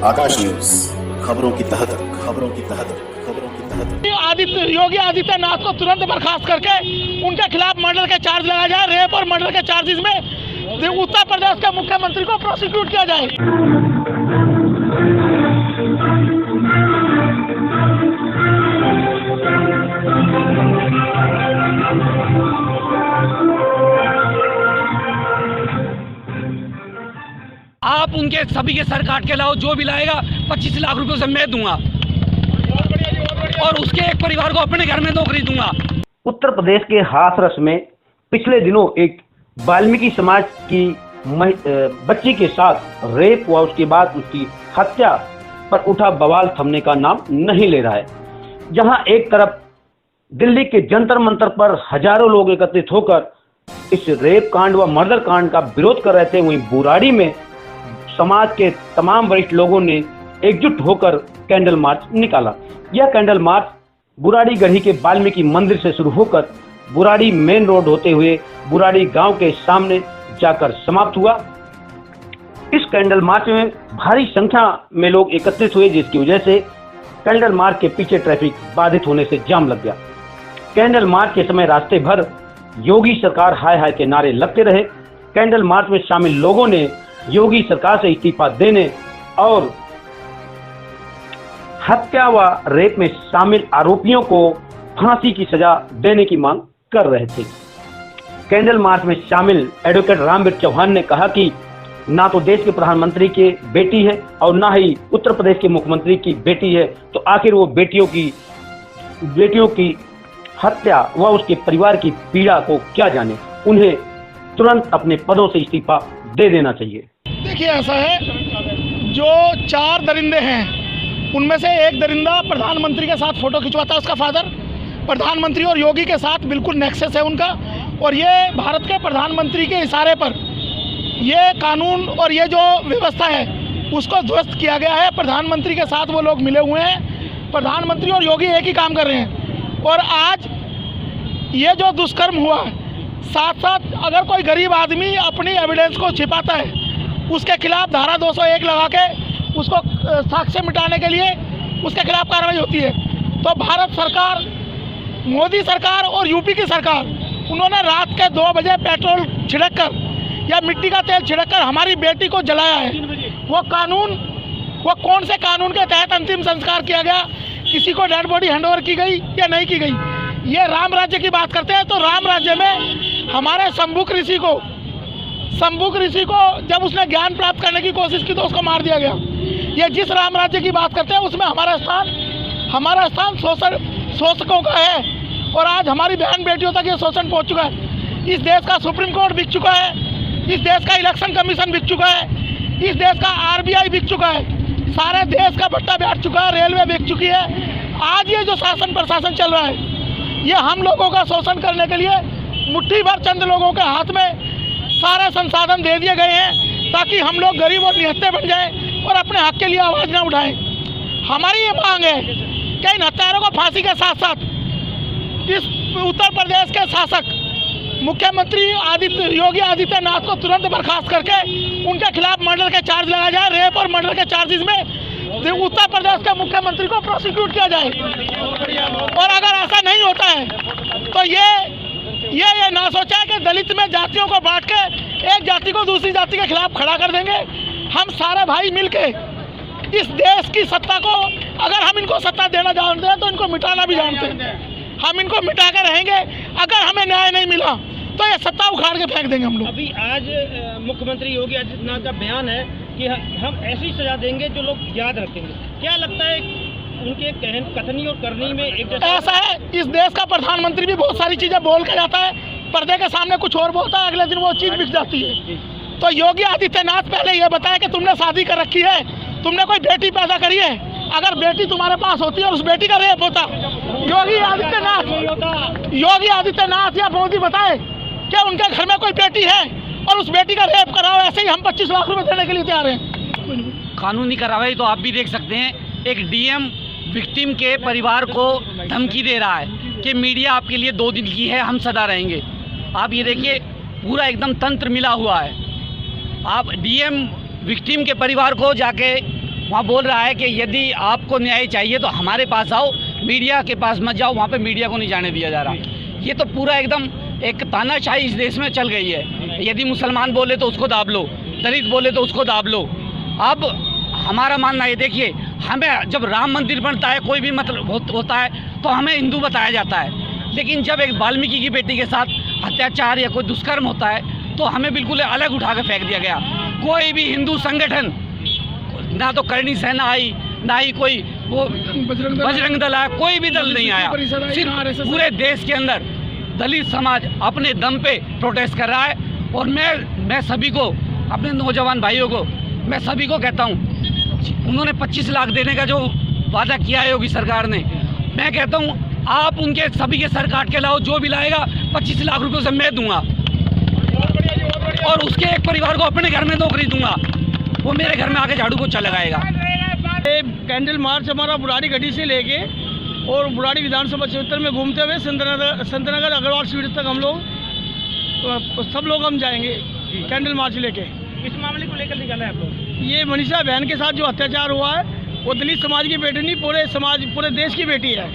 आकाश news, खबरों की तह तक, खबरों की तह तक, खबरों की तह तक। योगी आदित्यनाथ को तुरंत बर्खास्त करके उनके खिलाफ मर्डर के चार्ज लगाया जाए। रेप और मर्डर के चार्जेस में उत्तर प्रदेश के मुख्यमंत्री को प्रोसिक्यूट किया जाए। आप उनके सभी के सर काट के लाओ, जो भी लाएगा 25 लाख रुपए उसे मैं दूंगा और उसके एक परिवार को अपने घर में नौकरी दूंगा। उत्तर प्रदेश के हाथरस में पिछले दिनों एक वाल्मीकि समाज की बच्ची के साथ रेप हुआ, उसके बाद उसकी हत्या पर उठा बवाल थमने का नाम नहीं ले रहा है। जहां एक तरफ दिल्ली के जंतर मंतर पर हजारों लोग एकत्रित होकर इस रेप कांड व मर्डर कांड का विरोध कर रहे थे, वहीं बुराड़ी में समाज के तमाम वरिष्ठ लोगों ने एकजुट होकर कैंडल मार्च निकाला। यह कैंडल मार्च बुराड़ी गढ़ी के वाल्मीकि मंदिर से शुरू होकर बुराड़ी मेन रोड होते हुए बुराड़ी गांव के सामने जाकर समाप्त हुआ। इस कैंडल मार्च में भारी संख्या में लोग एकत्रित हुए, जिसकी वजह से कैंडल मार्च के पीछे ट्रैफिक बाधित होने से जाम लग गया। कैंडल मार्च के समय रास्ते भर योगी सरकार हाय हाय के नारे लगते रहे। कैंडल मार्च में शामिल लोगों ने योगी सरकार से इस्तीफा देने और हत्या व रेप में शामिल आरोपियों को फांसी की सजा देने की मांग कर रहे थे। कैंडल मार्च में शामिल एडवोकेट रामवीर चौहान ने कहा कि ना तो देश के प्रधानमंत्री की बेटी है और ना ही उत्तर प्रदेश के मुख्यमंत्री की बेटी है, तो आखिर वो बेटियों की हत्या व उसके परिवार की पीड़ा को क्या जाने। उन्हें तुरंत अपने पदों से इस्तीफा दे देना चाहिए। देखिए, ऐसा है, जो 4 दरिंदे हैं उनमें से एक दरिंदा प्रधानमंत्री के साथ फोटो खिंचवाता है, उसका फादर प्रधानमंत्री और योगी के साथ बिल्कुल नेक्सस है उनका, और ये भारत के प्रधानमंत्री के इशारे पर ये कानून और ये जो व्यवस्था है उसको ध्वस्त किया गया है। प्रधानमंत्री के साथ वो लोग मिले हुए हैं, प्रधानमंत्री और योगी एक ही काम कर रहे हैं। और आज ये जो दुष्कर्म हुआ, साथ साथ अगर कोई गरीब आदमी अपनी एविडेंस को छिपाता है, उसके खिलाफ धारा 201 लगा के उसको साक्ष्य मिटाने के लिए उसके खिलाफ कार्रवाई होती है। तो भारत सरकार, मोदी सरकार और यूपी की सरकार, उन्होंने रात के 2 बजे पेट्रोल छिड़क कर या मिट्टी का तेल छिड़क कर हमारी बेटी को जलाया है। वो कौन से कानून के तहत अंतिम संस्कार किया गया? किसी को डेड बॉडी हैंडओवर की गई या नहीं की गई? ये राम राज्य की बात करते हैं, तो राम राज्य में हमारे शंभुक ऋषि को जब उसने ज्ञान प्राप्त करने की कोशिश की तो उसको मार दिया गया। ये जिस राम राज्य की बात करते हैं उसमें हमारा स्थान शोषकों का है, और आज हमारी बहन बेटियों तक ये शोषण पहुंच चुका है। इस देश का सुप्रीम कोर्ट बिक चुका है, इस देश का इलेक्शन कमीशन बिक चुका है, इस देश का RBI बिक चुका है, सारे देश का भट्टा बैठ चुका है, रेलवे बिक चुकी है। आज ये जो शासन प्रशासन चल रहा है, ये हम लोगों का शोषण करने के लिए मुट्ठी भर चंद लोगों के हाथ में सारे संसाधन दे दिए गए हैं, ताकि हम लोग गरीब और निहत्थे बन जाएं और अपने हक के लिए आवाज़ ना उठाएं। हमारी ये मांग है कि इन हत्यारों को फांसी के साथ साथ इस उत्तर प्रदेश के शासक मुख्यमंत्री योगी आदित्यनाथ को तुरंत बर्खास्त करके उनके खिलाफ मर्डर के चार्ज लगाया जाए। रेप और मर्डर के चार्जेस में उत्तर प्रदेश के मुख्यमंत्री को प्रोसिक्यूट किया जाए। और अगर ऐसा नहीं होता है तो ये ना सोचा कि दलित में जातियों को बांट के एक जाति को दूसरी जाति के खिलाफ खड़ा कर देंगे। हम सारे भाई मिलके इस देश की सत्ता को, अगर हम इनको सत्ता देना जानते हैं तो इनको मिटाना भी जानते हैं। हम इनको मिटा के रहेंगे। अगर हमें न्याय नहीं मिला तो ये सत्ता उखाड़ के फेंक देंगे हम लोग। अभी आज मुख्यमंत्री योगी आदित्यनाथ का बयान है कि हम ऐसी सजा देंगे जो लोग याद रखेंगे। क्या लगता है उनके कथनी और करनी में एक जैसा? ऐसा है, इस देश का प्रधानमंत्री भी बहुत सारी चीजें बोल के जाता है, पर्दे के सामने कुछ और बोलता है, अगले दिन वो चीज बिक जाती है। तो योगी आदित्यनाथ पहले ये बताया कि तुमने शादी कर रखी है, तुमने कोई बेटी पैदा करी है? अगर बेटी तुम्हारे पास होती और उस बेटी का रेप होता, योगी आदित्यनाथ या मोदी बताए कि उनके घर में कोई बेटी है और उस बेटी का रेप कराओ, ऐसे ही हम 25 लाख रुपए देने के लिए तैयार हैं। कानूनी कार्रवाई तो आप भी देख सकते हैं। एक DM विक्टिम के परिवार को धमकी दे रहा है कि मीडिया आपके लिए 2 दिन की है, हम सदा रहेंगे। आप ये देखिए, पूरा एकदम तंत्र मिला हुआ है। आप DM विक्टिम के परिवार को जाके वहाँ बोल रहा है कि यदि आपको न्याय चाहिए तो हमारे पास आओ, मीडिया के पास मत जाओ, वहाँ पे मीडिया को नहीं जाने दिया जा रहा। ये तो पूरा एकदम एक तानाशाही इस देश में चल गई है। यदि मुसलमान बोले तो उसको दाब लो, दलित बोले तो उसको दाब लो। अब हमारा मानना है, देखिए, हमें जब राम मंदिर बनता है, कोई भी मतलब होता है तो हमें हिंदू बताया जाता है, लेकिन जब एक वाल्मीकि की बेटी के साथ अत्याचार या कोई दुष्कर्म होता है तो हमें बिल्कुल अलग उठा के फेंक दिया गया। कोई भी हिंदू संगठन, ना तो करणी सेना आई, ना ही कोई वो बजरंग दल आया, कोई भी दल नहीं आया। सिर्फ पूरे देश के अंदर दलित समाज अपने दम पे प्रोटेस्ट कर रहा है। और मैं सभी को, अपने नौजवान भाइयों को, मैं सभी को कहता हूँ, उन्होंने 25 लाख देने का जो वादा किया है योगी सरकार ने, मैं कहता हूँ आप उनके सभी के सर काट के लाओ, जो भी लाएगा 25 लाख रुपये से मैं दूंगा, और उसके एक परिवार को अपने घर में नौकरी दूंगा, वो मेरे घर में आके झाड़ू पोछा लगाएगा। कैंडल मार्च हमारा बुराड़ी गढ़ी से लेके और बुराड़ी विधानसभा क्षेत्र में घूमते हुए संतनगर अग्रवाल स्वीट तक हम लोग सब लोग हम जाएंगे कैंडल मार्च लेके। इस मामले को लेकर निकाला है आप लोग? ये मनीषा बहन के साथ जो अत्याचार हुआ है वो दलित समाज की बेटी नहीं, पूरे समाज, पूरे देश की बेटी है।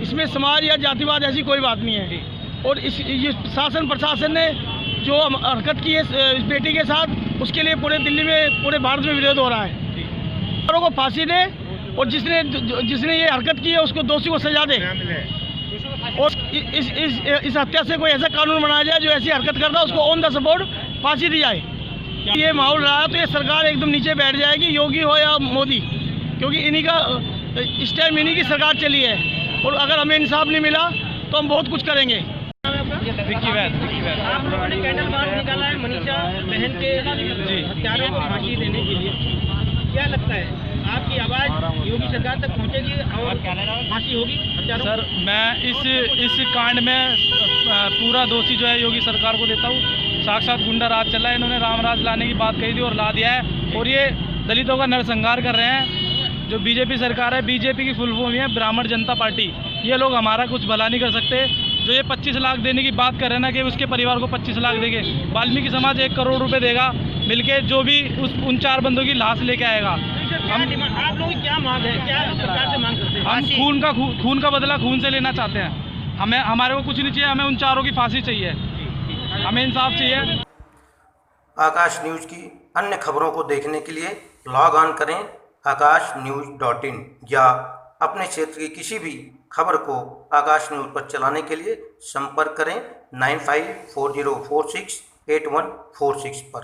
इसमें समाज या जातिवाद ऐसी कोई बात नहीं है। और ये शासन प्रशासन ने जो हरकत की है इस बेटी के साथ, उसके लिए पूरे दिल्ली में, पूरे भारत में विरोध हो रहा है। को फांसी दे और जिसने ये हरकत की है उसको दोषी को सजा दे, और इस हत्या से कोई ऐसा कानून बनाया जाए जो ऐसी हरकत करता है उसको ऑन द स्पॉट फांसी दी जाए। ये माहौल रहा है तो ये सरकार एकदम नीचे बैठ जाएगी, योगी हो या मोदी, क्योंकि इन्हीं का इस टाइम इन्हीं की सरकार चली है। और अगर हमें इंसाफ नहीं मिला तो हम बहुत कुछ करेंगे। आप लोगों ने कैंडल मार्च निकाला है मनीषा बहन के हत्यारों को फांसी देने के लिए, क्या लगता है आपकी आवाज़ योगी सरकार तक पहुंचेगी और फांसी होगी हत्यारों? सर, मैं इस कांड में पूरा दोषी जो है योगी सरकार को देता हूँ। साक्षात गुंडा राज चला है, इन्होंने राम राज लाने की बात कही थी और ला दिया है, और ये दलितों का नरसंहार कर रहे हैं। जो बीजेपी सरकार है, बीजेपी की फुल फॉर्म है ब्राह्मण जनता पार्टी, ये लोग हमारा कुछ भला नहीं कर सकते। जो ये 25 लाख देने की बात कर रहे हैं ना कि उसके परिवार को 25 लाख देंगे, वाल्मीकि समाज 1 करोड़ रुपए देगा मिलके, जो भी उन 4 बंदों की लाश लेके आएगा। आप लोग क्या मांग है, क्या सरकार से मांग करते हैं? हम खून का बदला खून से लेना चाहते हैं। हमारे को कुछ नहीं चाहिए, हमें उन 4 की फांसी चाहिए, हमें इंसाफ चाहिए। आकाश न्यूज़ की अन्य खबरों को देखने के लिए लॉग ऑन करें akashnews.in, या अपने क्षेत्र की किसी भी खबर को आकाश न्यूज़ पर चलाने के लिए संपर्क करें 9540468146 पर।